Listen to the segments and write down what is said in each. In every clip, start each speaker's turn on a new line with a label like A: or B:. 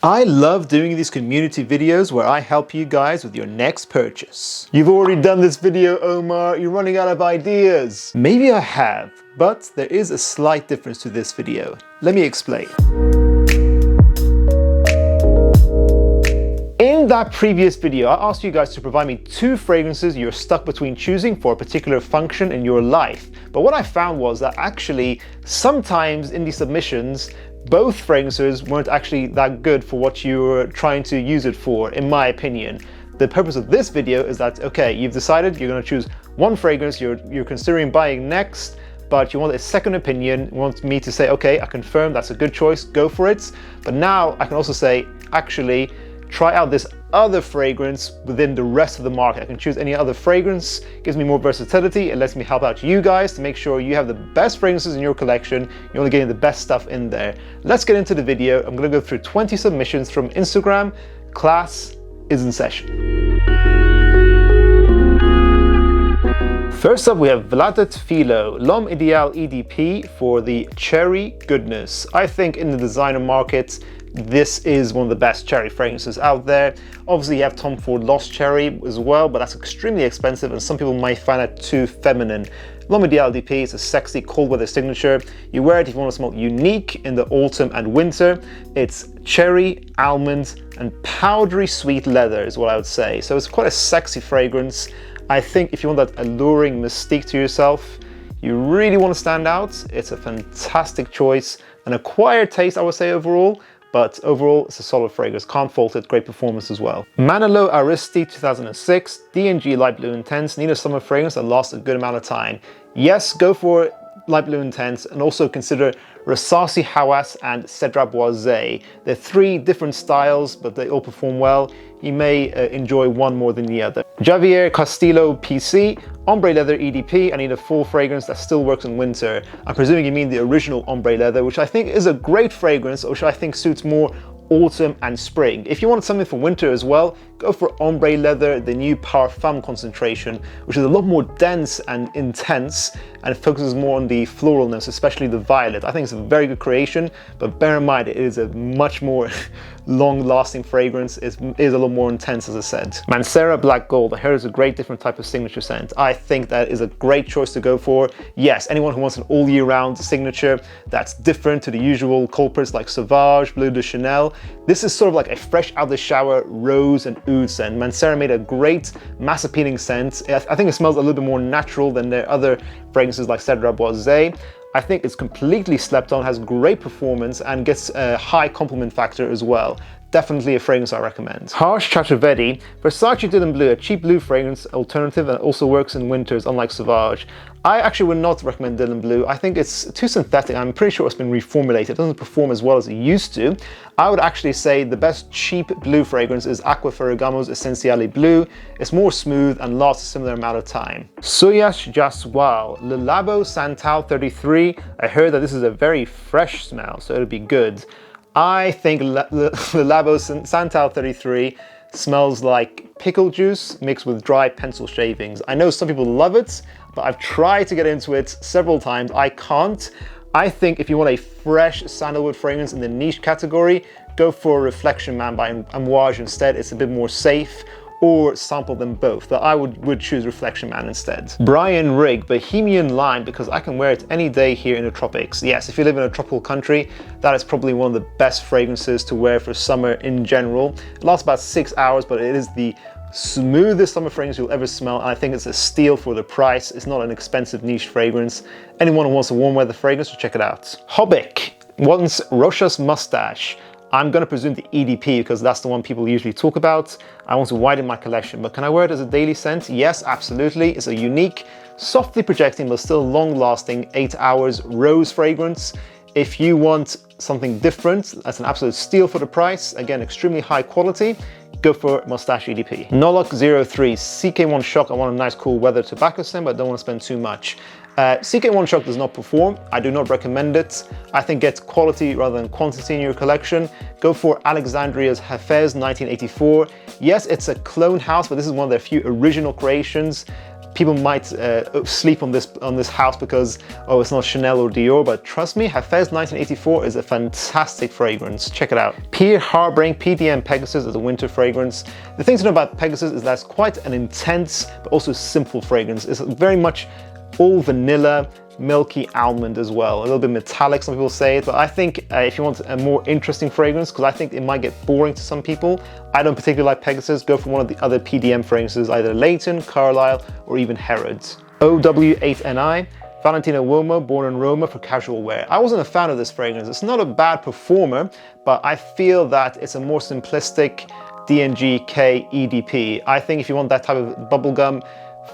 A: I love doing these community videos where I help you guys with your next purchase. You've already done this video, Omar. You're running out of ideas. Maybe I have, but there is a slight difference to this video. Let me explain. In that previous video, I asked you guys to provide me 2 fragrances you're stuck between choosing for a particular function in your life. But what I found was that actually sometimes in these submissions, both fragrances weren't actually that good for what you were trying to use it for, in my opinion. The purpose of this video is that, okay, you've decided you're going to choose one fragrance you're considering buying next, but you want a second opinion. You want me to say, okay, I confirm that's a good choice, go for it. But now I can also say, actually, try out this other fragrance within the rest of the market. I can choose any other fragrance, gives me more versatility, it lets me help out you guys to make sure you have the best fragrances in your collection, you're only getting the best stuff in there. Let's get into the video. I'm going to go through 20 submissions from Instagram. Class is in session. First up, we have Vetiver L'Homme Ideal EDP for the cherry goodness. I think in the designer market, this is one of the best cherry fragrances out there. Obviously, you have Tom Ford Lost Cherry as well, but that's extremely expensive and some people might find that too feminine. L'Homme Ideal EDP is a sexy cold weather signature. You wear it if you want to smell unique in the autumn and winter. It's cherry, almond, and powdery sweet leather is what I would say. So it's quite a sexy fragrance. I think if you want that alluring mystique to yourself, you really want to stand out, it's a fantastic choice. An acquired taste, I would say, overall. But overall, it's a solid fragrance. Can't fault it. Great performance as well. Manilow Armani 2006 D&G Light Blue Intense. Need a summer fragrance that lasts a good amount of time. Yes, go for Light Blue Intense, and also consider Versace Hawass and Cedra Boisé. They're 3 different styles, but they all perform well. You may enjoy one more than the other. Javier Castillo PC, Ombre Leather EDP. I need a full fragrance that still works in winter. I'm presuming you mean the original Ombre Leather, which I think is a great fragrance, which I think suits more autumn and spring. If you want something for winter as well, go for Ombre Leather, the new Parfum concentration, which is a lot more dense and intense, and it focuses more on the floralness, especially the violet. I think it's a very good creation, but bear in mind it is a much more long-lasting fragrance. It is a lot more intense, as I said. Mancera Black Gold, I heard it's a great different type of signature scent. I think that is a great choice to go for. Yes, anyone who wants an all year round signature that's different to the usual culprits like Sauvage, Bleu de Chanel, this is sort of like a fresh out the shower rose and oud scent. Mancera made a great mass appealing scent. I think it smells a little bit more natural than their other fragrances like Cedra Boisé. I think it's completely slept on, has great performance, and gets a high compliment factor as well. Definitely a fragrance I recommend. Harsh Chakravarti, Versace Dylan Blue, a cheap blue fragrance alternative that also works in winters, unlike Sauvage. I actually would not recommend Dylan Blue. I think it's too synthetic. I'm pretty sure it's been reformulated. It doesn't perform as well as it used to. I would actually say the best cheap blue fragrance is Acqua Ferragamo's Essenziale Blue. It's more smooth and lasts a similar amount of time. Soyash Jaswal, Le Labo Santel 33. I heard that this is a very fresh smell, so it'll be good. I think the Labo Santel 33 smells like pickle juice mixed with dry pencil shavings. I know some people love it, but I've tried to get into it several times. I can't. I think if you want a fresh sandalwood fragrance in the niche category, go for Reflection Man by Amouage instead. It's a bit more safe. Or sample them both, but I would choose Reflection Man instead. Brian Rigg, Bohemian Lime, because I can wear it any day here in the tropics. Yes, if you live in a tropical country, that is probably one of the best fragrances to wear for summer in general. It lasts about 6 hours, but it is the smoothest summer fragrance you'll ever smell, and I think it's a steal for the price. It's not an expensive niche fragrance. Anyone who wants a warm weather fragrance should check it out. Hobbic wants Rocha's Mustache. I'm going to presume the EDP because that's the one people usually talk about. I want to widen my collection, but can I wear it as a daily scent? Yes, absolutely. It's a unique, softly projecting but still long-lasting 8 hours rose fragrance. If you want something different, that's an absolute steal for the price. Again, extremely high quality. Go for Mustache EDP. Nolok 03 CK1 Shock. I want a nice cool weather tobacco scent, but I don't want to spend too much. CK1 Shock does not perform. I do not recommend it. I think get quality rather than quantity in your collection. Go for Alexandria's Hafez 1984. Yes, it's a clone house, but this is one of their few original creations. people might sleep on this house because, oh, it's not Chanel or Dior, but trust me, Hafez 1984 is a fantastic fragrance. Check it out. Pure Harboring PDM Pegasus is a winter fragrance. The thing to know about Pegasus is that it's quite an intense but also simple fragrance. It's very much all vanilla, milky almond as well. A little bit metallic, some people say it, but I think if you want a more interesting fragrance, because I think it might get boring to some people, I don't particularly like Pegasus, go for one of the other PDM fragrances, either Leighton, Carlisle, or even Harrods. OW8NI, Valentino Uomo, born in Roma for casual wear. I wasn't a fan of this fragrance. It's not a bad performer, but I feel that it's a more simplistic D&G-K EDP. I think if you want that type of bubblegum,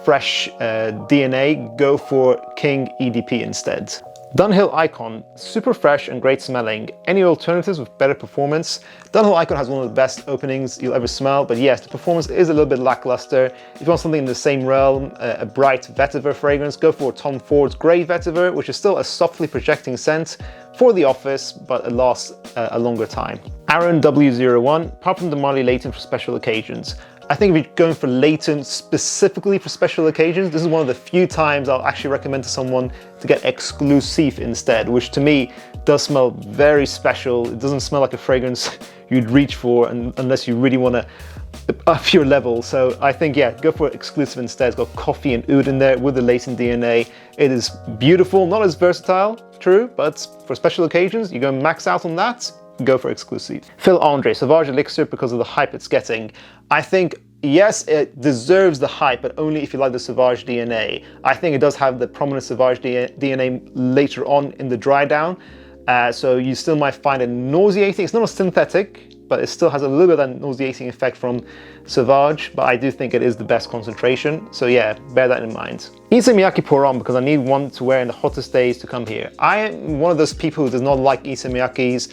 A: fresh DNA, go for King EDP instead. DUNHILL Icon, super fresh and great smelling. Any alternatives with better performance? DUNHILL Icon has one of the best openings you'll ever smell, but yes, the performance is a little bit lackluster. If you want something in the same realm, a bright vetiver fragrance, go for Tom Ford's Grey Vetiver, which is still a softly projecting scent for the office, but it lasts a longer time. Aaron W01, Parfum de Marly Leighton for special occasions. I think if you're going for Leighton specifically for special occasions, this is one of the few times I'll actually recommend to someone to get Exclusive instead, which to me does smell very special. It doesn't smell like a fragrance you'd reach for unless you really want to up your level. So I think, yeah, go for Exclusive instead. It's got coffee and oud in there with the Leighton DNA. It is beautiful, not as versatile, true, but for special occasions, you go max out on that, go for Exclusive. Phil Andre, Sauvage Elixir, because of the hype it's getting. I think, yes, it deserves the hype, but only if you like the Sauvage DNA. I think it does have the prominent Sauvage DNA later on in the dry down, so you still might find it nauseating. It's not a synthetic, but it still has a little bit of that nauseating effect from Sauvage, but I do think it is the best concentration, so yeah, bear that in mind. Issey Miyake Purom, because I need one to wear in the hottest days to come here. I am one of those people who does not like Issey Miyake's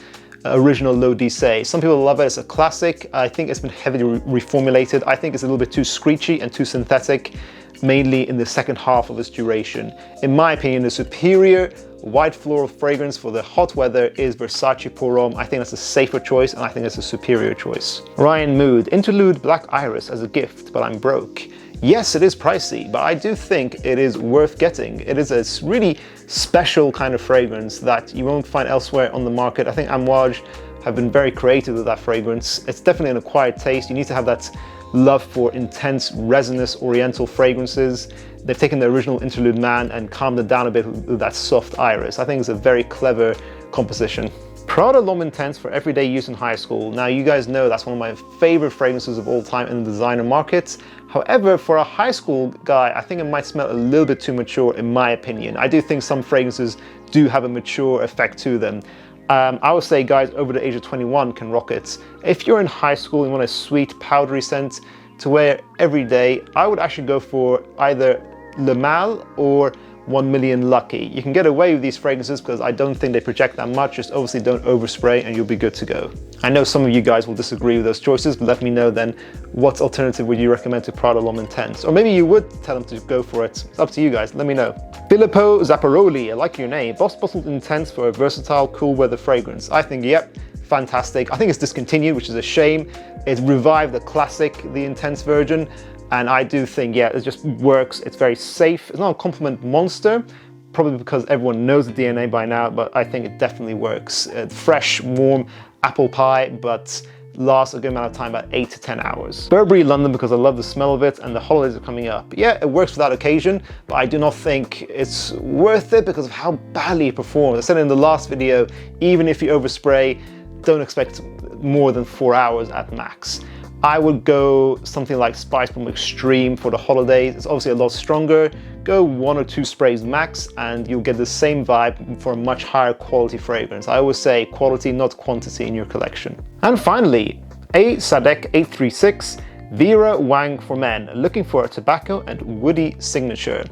A: original L'Eau d'Issey. Some people love it as a classic. I think it's been heavily reformulated. I think it's a little bit too screechy and too synthetic, mainly in the second half of its duration. In my opinion, the superior white floral fragrance for the hot weather is Versace Purom. I think that's a safer choice, and I think it's a superior choice. Ryan Mood, Interlude Black Iris as a gift, but I'm broke. Yes, it is pricey, but I do think it is worth getting. It is a really special kind of fragrance that you won't find elsewhere on the market. I think Amouage have been very creative with that fragrance. It's definitely an acquired taste. You need to have that love for intense, resinous, oriental fragrances. They've taken the original Interlude Man and calmed it down a bit with that soft iris. I think it's a very clever composition. Prada L'Homme Intense for everyday use in high school. Now, you guys know that's one of my favorite fragrances of all time in the designer market. However, for a high school guy, I think it might smell a little bit too mature in my opinion. I do think some fragrances do have a mature effect to them. I would say guys over the age of 21 can rock it. If you're in high school and want a sweet powdery scent to wear every day, I would actually go for either Le Mal or 1 Million Lucky. You can get away with these fragrances because I don't think they project that much. Just obviously don't overspray and you'll be good to go. I know some of you guys will disagree with those choices, but let me know then what alternative would you recommend to Prada L'Homme Intense? Or maybe you would tell them to go for it. It's up to you guys, let me know. Filippo Zapparoli, I like your name. Boss Bottled Intense for a versatile cool weather fragrance. I think, yep, fantastic. I think it's discontinued, which is a shame. It's revived the classic, the Intense version. And I do think, yeah, it just works. It's very safe. It's not a compliment monster, probably because everyone knows the DNA by now, but I think it definitely works. Fresh, warm apple pie, but lasts a good amount of time, about 8 to 10 hours. Burberry London, because I love the smell of it and the holidays are coming up. Yeah, it works for that occasion, but I do not think it's worth it because of how badly it performs. I said in the last video, even if you overspray, don't expect more than 4 hours at max. I would go something like Spice Bomb Extreme for the holidays. It's obviously a lot stronger. Go 1 or 2 sprays max and you'll get the same vibe for a much higher quality fragrance. I always say quality, not quantity in your collection. And finally, a Sadek 836 Vera Wang for men, looking for a tobacco and woody signature.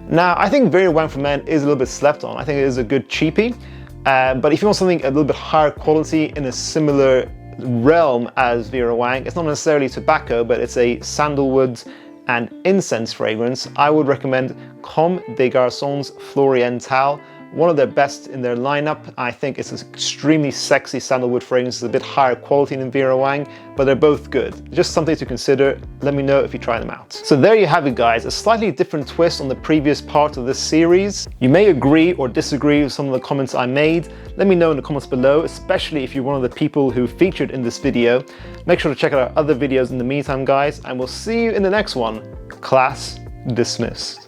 A: Now, I think Vera Wang for men is a little bit slept on. I think it is a good cheapie, but if you want something a little bit higher quality in a similar realm as Vera Wang, it's not necessarily tobacco, but it's a sandalwood and incense fragrance. I would recommend Comme des Garçons Floriental one of their best in their lineup. I think it's an extremely sexy sandalwood fragrance. It's a bit higher quality than Vera Wang, but they're both good. Just something to consider. Let me know if you try them out. So there you have it, guys. A slightly different twist on the previous part of this series. You may agree or disagree with some of the comments I made. Let me know in the comments below, especially if you're one of the people who featured in this video. Make sure to check out our other videos in the meantime, guys, and we'll see you in the next one. Class dismissed.